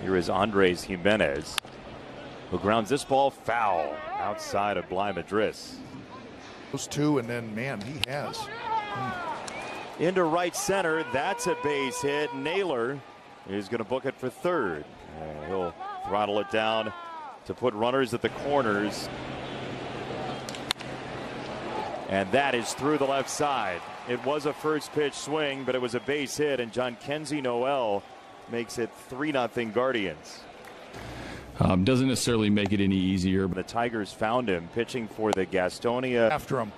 Here is Andres Jimenez, who grounds this ball foul outside of Bly Madris. Those two, and then, man, he has. Into right center, that's a base hit. Naylor is going to book it for third. He'll throttle it down to put runners at the corners. And that is through the left side. It was a first pitch swing, but it was a base hit, and John Kenzie Noel makes it 3-0 Guardians. Doesn't necessarily make it any easier. The Tigers found him pitching for the Gastonia. After him.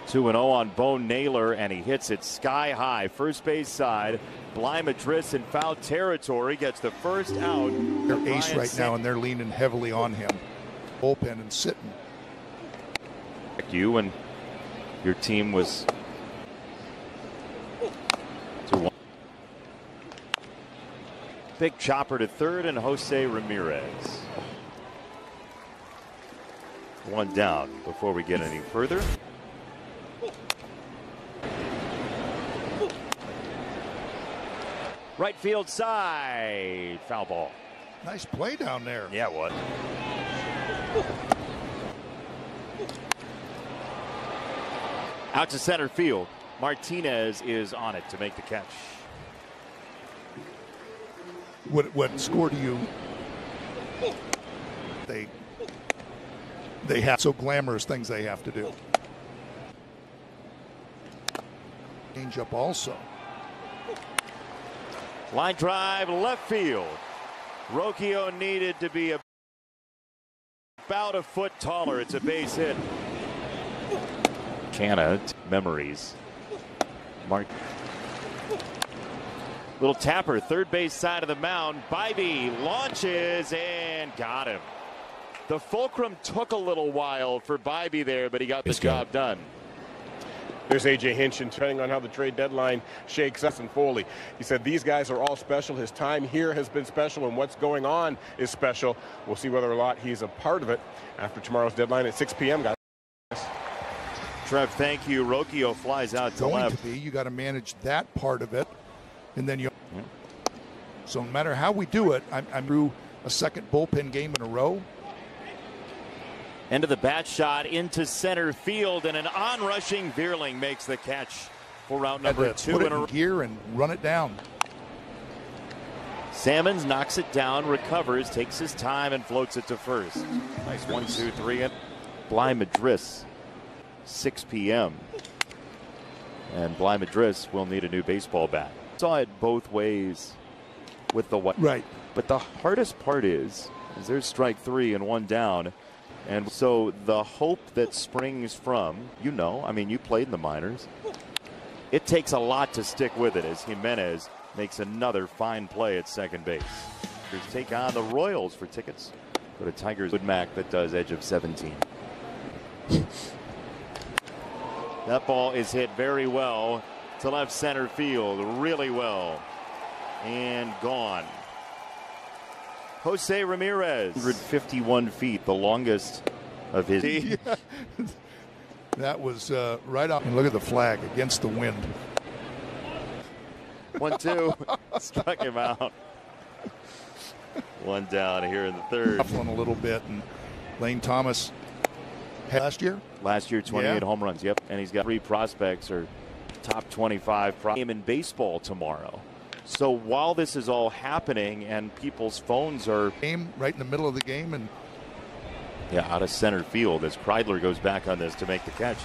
2-0 on Bo Naylor, and he hits it sky high. First base side. Bly Madris in foul territory gets the first out. They're ace right now, and they're leaning heavily on him. Bullpen and sitting. You and your team was 2-1. Big chopper to third, and Jose Ramirez. One down before we get any further. Right field side, foul ball. Nice play down there. Yeah, it was. Out to center field. Martinez is on it to make the catch. What score do you? They have so glamorous things they have to do. Change up also. Line drive left field. Rocchio needed to be about a foot taller. It's a base hit. Canna memories. Mark. Little tapper, third base side of the mound. Bybee launches and got him. The fulcrum took a little while for Bybee there, but he got the job done. There's A.J. Hinch, and depending on how the trade deadline shakes us and Foley. He said these guys are all special. His time here has been special, and what's going on is special. We'll see whether or not he's a part of it after tomorrow's deadline at 6 p.m., guys. Trev, thank you. Rocchio flies out to left. To be, you got to manage that part of it, and then you. So no matter how we do it, I'm through a second bullpen game in a row. End of the bat shot into center field, and an onrushing Veerling makes the catch for route number 2 put it in a row. Gear and run it down. Salmons knocks it down, recovers, takes his time, and floats it to first. Nice 1-2-3. Bly Madris, 6 p.m. And Bly Madris will need a new baseball bat. Saw it both ways with the white. Right. But the hardest part is there's strike 3 and 1 down. And so the hope that springs from, I mean, you played in the minors. It takes a lot to stick with it as Jimenez makes another fine play at second base. Tigers take on the Royals. For tickets, go to Tigers Woodmac that does edge of 17. That ball is hit very well to left center field, really well, and gone. Jose Ramirez, 151 feet, the longest of his. Yeah. That was right off. And look at the flag against the wind. 1-2, struck him out. One down here in the third. Shuffling a little bit, and Lane Thomas last year, 28 home runs. Yep, and he's got 3 prospects or top 25 game in baseball tomorrow. So while this is all happening and people's phones are right in the middle of the game, and out of center field as Kreidler goes back on this to make the catch.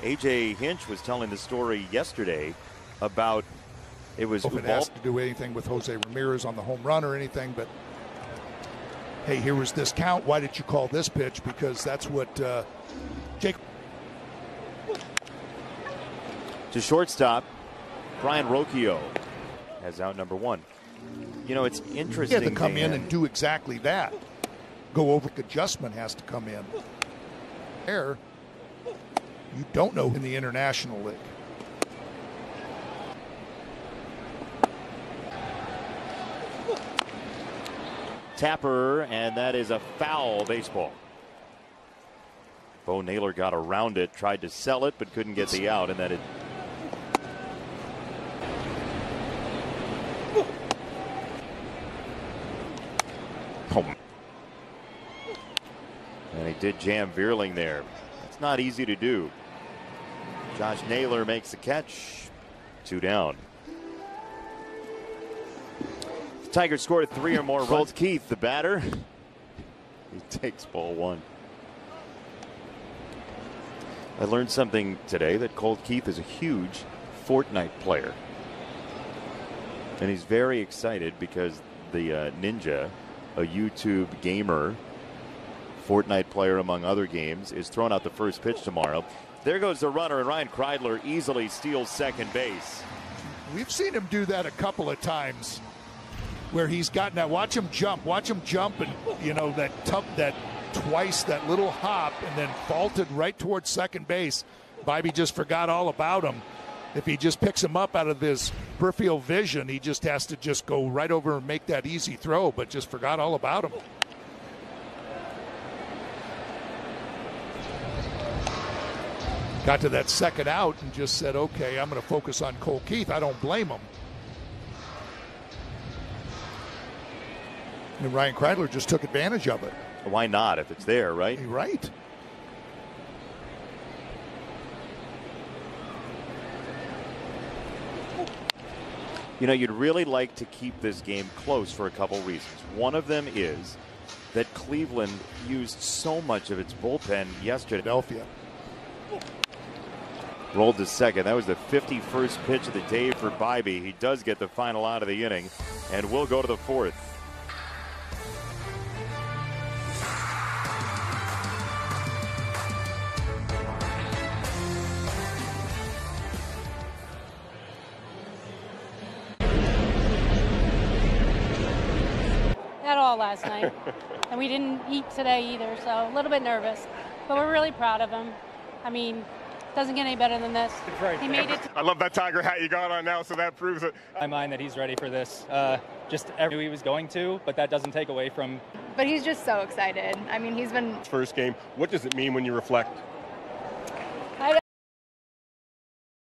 A.J. Hinch was telling the story yesterday about it was. If it has to do anything with Jose Ramirez on the home run or anything, but hey, here was this count. Why did you call this pitch? Because that's what Jake. To shortstop, Brian Rocchio has out number 1. It's interesting. He had to come in and do exactly that. Go over. Adjustment has to come in. There, you don't know in the International League. Tapper, and that is a foul baseball. Bo Naylor got around it, tried to sell it, but couldn't get the out, and that it. Oh. And he did jam Vierling there. It's not easy to do. Josh Naylor makes the catch. 2 down. The Tigers scored 3 or more runs. Keith, the batter. He takes ball 1. I learned something today that Colt Keith is a huge Fortnite player. And he's very excited because the Ninja, a YouTube gamer, Fortnite player among other games, is throwing out the first pitch tomorrow. There goes the runner, and Ryan Kreidler easily steals second base. We've seen him do that a couple of times where he's gotten that. Watch him jump, and you know that twice, that little hop, and then vaulted right towards second base. Bobby just forgot all about him. If he just picks him up out of his peripheral vision, he just has to just go right over and make that easy throw, but just forgot all about him. Got to that second out and just said, okay, I'm going to focus on Colt Keith. I don't blame him. And Ryan Kreidler just took advantage of it. Why not if it's there, right? Right. You know, you'd really like to keep this game close for a couple reasons. One of them is that Cleveland used so much of its bullpen yesterday. Philadelphia. Rolled to second. That was the 51st pitch of the day for Bybee. He does get the final out of the inning, and we'll go to the 4th. At all last night, and we didn't eat today either, so a little bit nervous, but we're really proud of him. I mean, doesn't get any better than this. He made it. I love that Tiger hat you got on now, so that proves it. I mind that he's ready for this. Just every knew he was going to, but that doesn't take away from. But he's just so excited. I mean, he's been. First game. What does it mean when you reflect?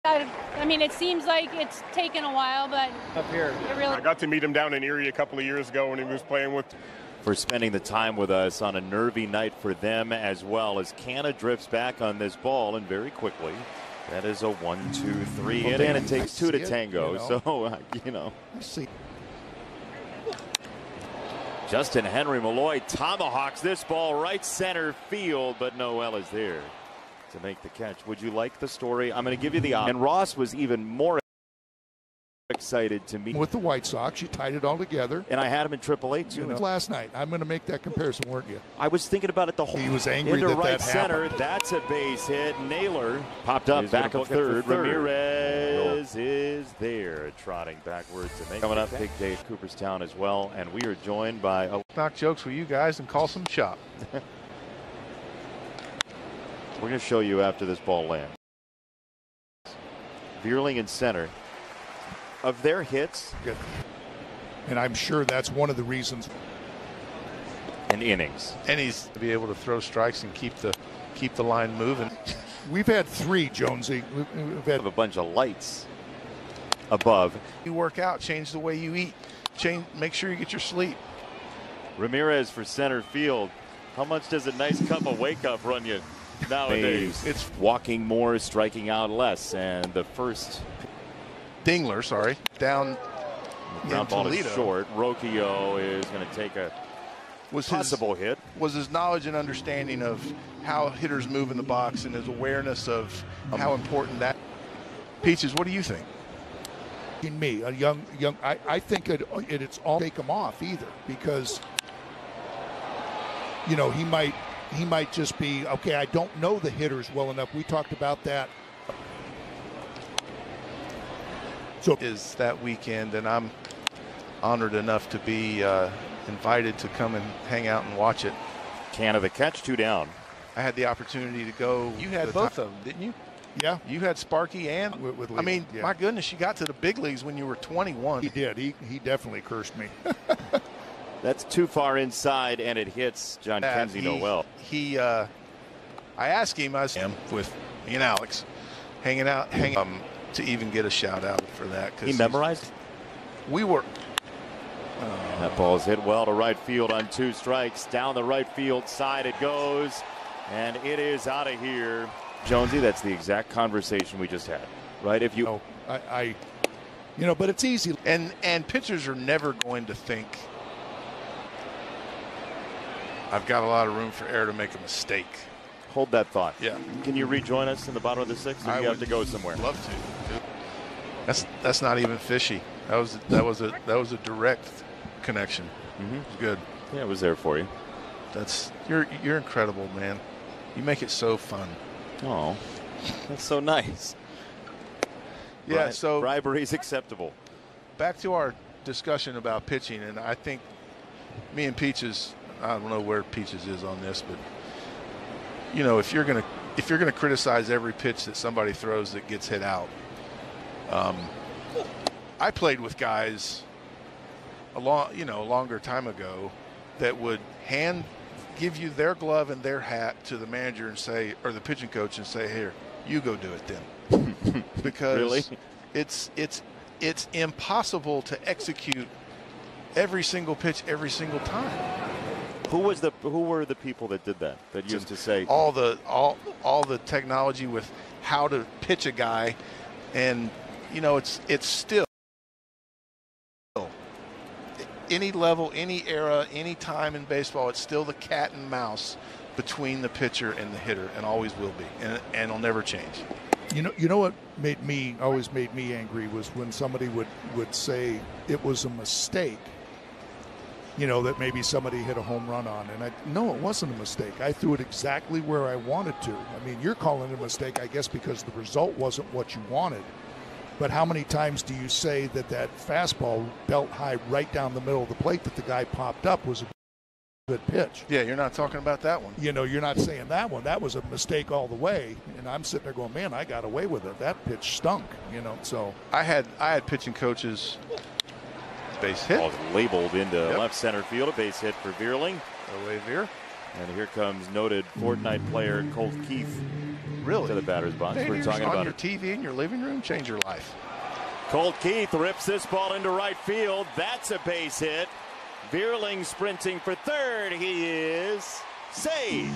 I mean, it seems like it's taken a while, but up here, it really. I got to meet him down in Erie a couple of years ago when he was playing with. For spending the time with us on a nervy night for them as well, as Canna drifts back on this ball, and very quickly that is a 1-2-3 hit, and it takes 2 to tango. So you know, see. Justin Henry Malloy tomahawks this ball right center field, but Noel is there to make the catch. Would you like the story? I'm going to give you the option. And Ross was even more excited to meet with the White Sox. You tied it all together, and I had him in AAA too. Last night, I'm going to make that comparison, weren't you? I was thinking about it the whole. He was angry into that right that center. happened. That's a base hit. Naylor popped up back of third. Ramirez is there, trotting backwards to make. Coming up, big day at Cooperstown as well, and we are joined by. Knock jokes with you guys and call some shop. We're going to show you after this ball lands. Vierling in center. Of their hits, good. And I'm sure that's one of the reasons. And innings. And he's to be able to throw strikes and keep the line moving. We've had 3, Jonesy. We've had a bunch of lights above. You work out, change the way you eat, make sure you get your sleep. Ramirez for center field. How much does a nice cup of wake up run you nowadays? It's walking more, striking out less, and the first. Dingler, sorry, down. Ground ball is short. Rocchio is going to take a possible hit. Was his knowledge and understanding of how hitters move in the box and his awareness of how important that. Peaches, what do you think? In me, a young, I think it's all take him off either, because you know he might just be okay. I don't know the hitters well enough. We talked about that. So is that weekend, and I'm honored enough to be invited to come and hang out and watch it. Canna the catch, 2 down. I had the opportunity to go. You had both of them, didn't you? Yeah. You had Sparky and with I mean, my goodness, you got to the big leagues when you were 21. He did. He definitely cursed me. That's too far inside, and it hits John Kenzie Noel. I asked him, I was with me and Alex, hanging out, to even get a shout out for that. He memorized? We were. That ball is hit well to right field on 2 strikes. Down the right field side it goes, and it is out of here. Jonesy, that's the exact conversation we just had, right? If you, but it's easy. And pitchers are never going to think, I've got a lot of room for error to make a mistake. hold that thought. Yeah. Can you rejoin us in the bottom of the 6th, or do you have to go somewhere? Love to. That's not even fishy. That was a direct connection. Mm-hmm. It was good. Yeah, it was there for you. You're incredible, man. You make it so fun. Oh, that's so nice. Yeah. So bribery's acceptable. Back to our discussion about pitching, and I think me and Peaches, I don't know where Peaches is on this, but if you're gonna criticize every pitch that somebody throws that gets hit out, I played with guys a longer time ago that would give you their glove and their hat to the manager and say, or the pitching coach, and say, here, you go do it then. Because really? it's impossible to execute every single pitch every single time. Who were the people that did that? That used to say all the technology with how to pitch a guy, and it's still any level, any era, any time in baseball, it's still the cat and mouse between the pitcher and the hitter, and always will be, and it'll never change. You know what always made me angry was when somebody would say it was a mistake, that maybe somebody hit a home run on, and no, it wasn't a mistake. I threw it exactly where I wanted to. I mean, you're calling it a mistake, I guess, because the result wasn't what you wanted. But how many times do you say that fastball belt high right down the middle of the plate that the guy popped up was a good pitch? Yeah, you're not talking about that one. You're not saying that one. That was a mistake all the way. And I'm sitting there going, man, I got away with it. That pitch stunk. So I had pitching coaches. Base hit. Ball's labeled into left center field. A base hit for Vierling. Away Veer. And here comes noted Fortnite player Colt Keith. Really? To the batter's box. We're talking on about your TV in your living room, change your life. Colt Keith rips this ball into right field. That's a base hit. Vierling sprinting for third. He is saved.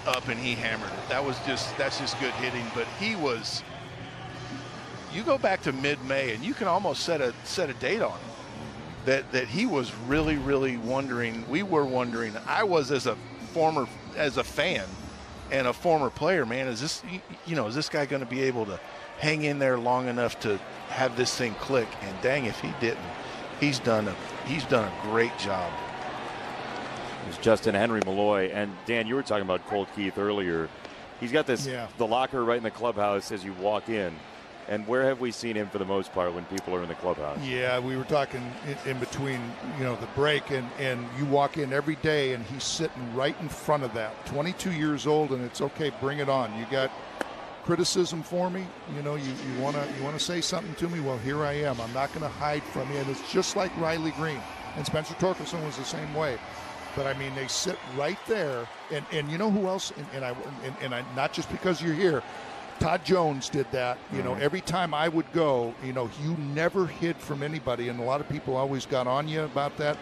Up and he hammered it. That's just good hitting. But he was. You go back to mid-May and you can almost set a date on him. That he was really, really wondering. We were wondering. I was as a fan and a former player. Man, is this guy going to be able to hang in there long enough to have this thing click? And dang, if he didn't, he's done a great job. It's Justin Henry Malloy, and Dan, you were talking about Colt Keith earlier. He's got the locker right in the clubhouse as you walk in. And where have we seen him for the most part when people are in the clubhouse? Yeah, we were talking in between, the break, and you walk in every day, and he's sitting right in front of that. 22 years old, and it's okay. Bring it on. You got criticism for me? You want to say something to me? Well, here I am. I'm not going to hide from you. And it's just like Riley Green, and Spencer Torkelson was the same way. But I mean, they sit right there, and you know who else? And I not just because you're here. Todd Jones did that. Every time I would go, you never hid from anybody, and a lot of people always got on you about that.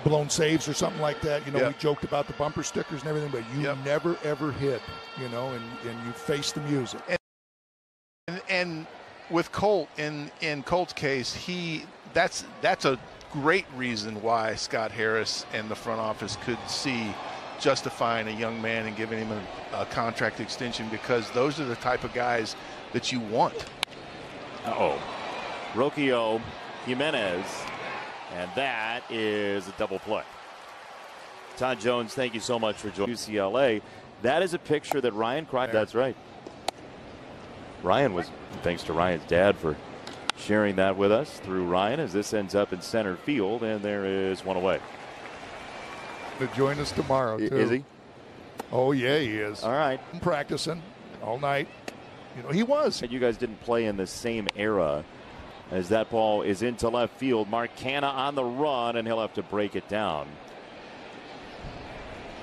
Blown saves or something like that. We joked about the bumper stickers and everything, but you never ever hid. And you faced the music. And with Colt, in Colt's case, that's a great reason why Scott Harris and the front office could see justifying a young man and giving him a contract extension, because those are the type of guys that you want. Roquio Jimenez, and that is a double play. Todd Jones, thank you so much for joining UCLA. That is a picture that Ryan cried. That's right. Ryan was, thanks to Ryan's dad for sharing that with us through Ryan, as this ends up in center field, and there is one away. To join us tomorrow, too. Is he? Oh, yeah, he is. All right. Practicing all night. He was. You guys didn't play in the same era, as that ball is into left field. Marcana on the run, and he'll have to break it down.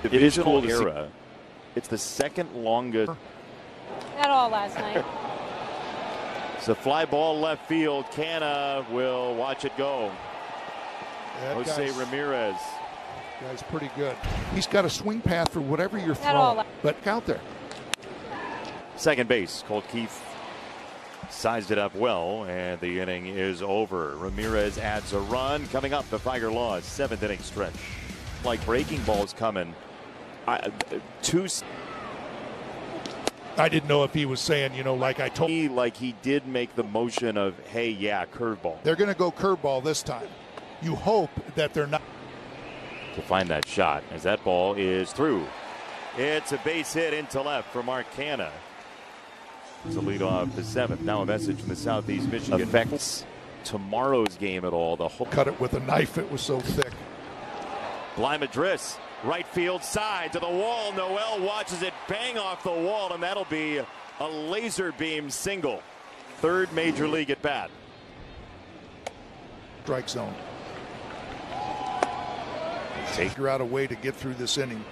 Divisional era. It's the second longest. At all last night. It's a fly ball left field. Canna will watch it go. Jose Ramirez. Guy's pretty good. He's got a swing path for whatever you're throwing, but out there. Second base, Colt Keith sized it up well, and the inning is over. Ramirez adds a run. Coming up, the Tiger Laws 7th inning stretch. Like breaking balls coming. I didn't know if he was saying, like I told you. Like he did make the motion of, hey, yeah, curveball. They're going to go curveball this time. You hope that they're not. To find that shot as that ball is through. It's a base hit into left for Mark Canna. It's a lead off the 7th. Now a message from the Southeast Michigan. Affects tomorrow's game at all. The whole cut it with a knife. It was so thick. Bly Madris, right field side to the wall. Noel watches it bang off the wall, and that'll be a laser beam single. 3rd major league at bat. Strike zone. Figure out a way to get through this inning.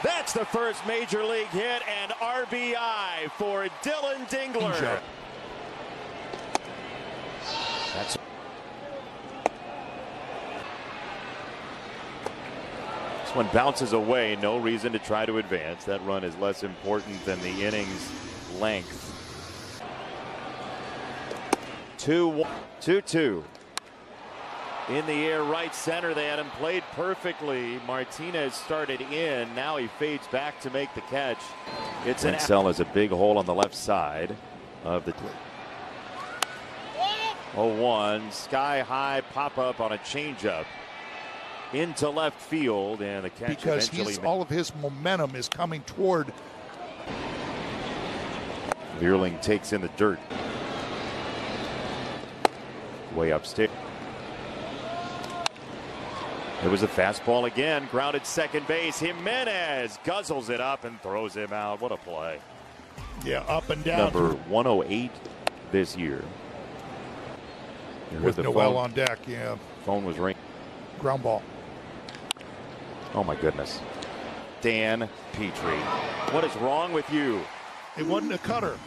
That's the first major league hit and RBI for Dylan Dingler. That's this one bounces away. No reason to try to advance. That run is less important than the inning's length. 2-2. In the air, right center. They had him played perfectly. Martinez started in. Now he fades back to make the catch. It's an Cell has a big hole on the left side of the 0-1. Sky high pop up on a changeup into left field, and the catch because all of his momentum is coming toward. Vierling takes in the dirt. Way upstairs. It was a fastball again, grounded second base. Jimenez guzzles it up and throws him out. What a play. Yeah, up and down. Number 108 this year. With Noel on deck, yeah. Phone was ringing. Ground ball. Oh, my goodness. Dan Petrie. What is wrong with you? It wasn't a cutter.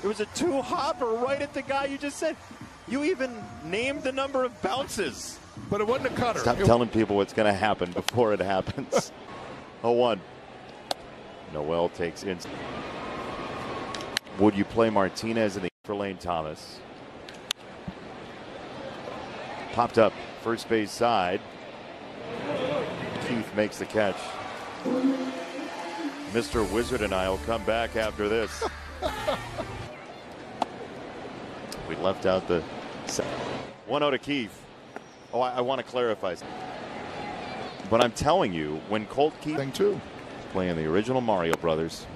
It was a 2-hopper right at the guy you just said. You even named the number of bounces. But it wasn't a cutter. Stop telling people what's going to happen before it happens. 0-1. Noel takes in. Would you play Martinez in the for Lane Thomas? Popped up first base side. Keith makes the catch. Mr. Wizard and I will come back after this. We left out the 1-0 to Keith. Oh, I want to clarify. But I'm telling you, when Colt Keith playing the original Mario Brothers.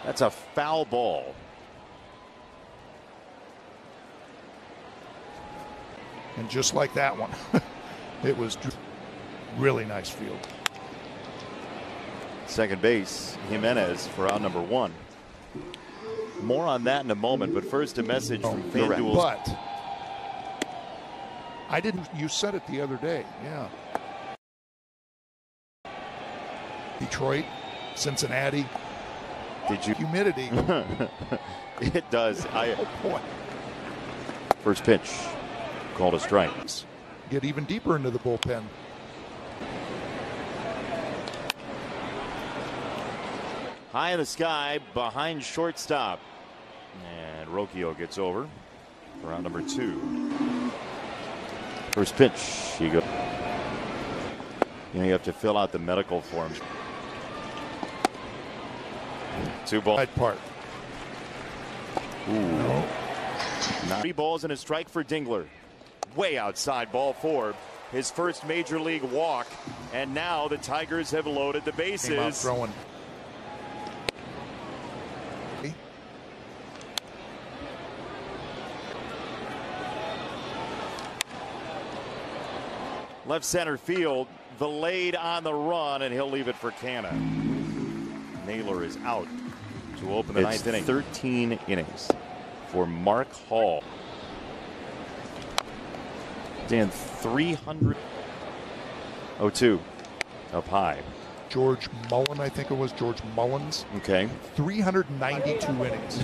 That's a foul ball. And just like that one, it was really nice field. Second base, Jimenez for out number 1. More on that in a moment, but first a message from FanDuel. But I didn't. You said it the other day, yeah. Detroit, Cincinnati. Did you? Humidity. It does. Oh boy. First pitch, called a strike. Get even deeper into the bullpen. High in the sky, behind shortstop. And Rocchio gets over for out number 2. First pitch, he goes. You have to fill out the medical forms. 2 balls. Right part. Ooh. No. 3 balls and a strike for Dingler. Way outside, ball 4. His first major league walk, and now the Tigers have loaded the bases. Came out throwing. Left center field, Valade on the run, and he'll leave it for Canna. Naylor is out to open the 9th inning. 13 innings for Mark Hall. Dan 300. 0-2 up high. George Mullen, I think it was George Mullins. Okay. 392 innings.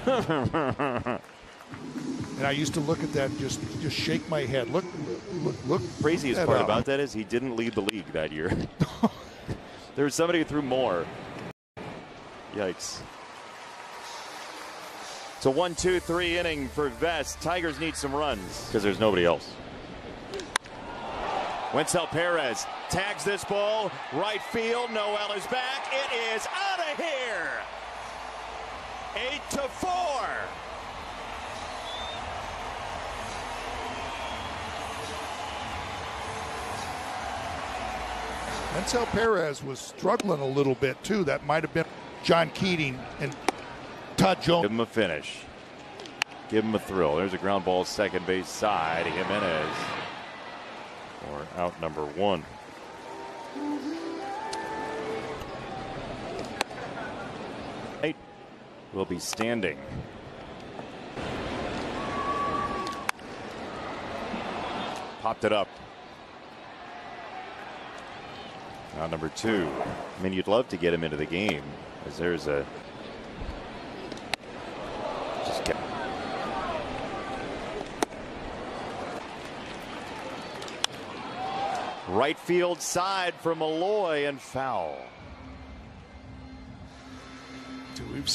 And I used to look at that and just shake my head. Look. Craziest part about that is he didn't lead the league that year. There was somebody who threw more. Yikes. It's a 1-2-3 inning for Vest. Tigers need some runs because there's nobody else. Wenzel Perez tags this ball. Right field. Noel is back. It is out of here. 8-4. Wenzel Perez was struggling a little bit too. That might have been John Keating and Todd Jones. Give him a finish. Give him a thrill. There's a ground ball second base side. Jimenez for out number 1. Will be standing. Popped it up. Now number 2. I mean, you'd love to get him into the game, as there's a right field side for Malloy and foul. We've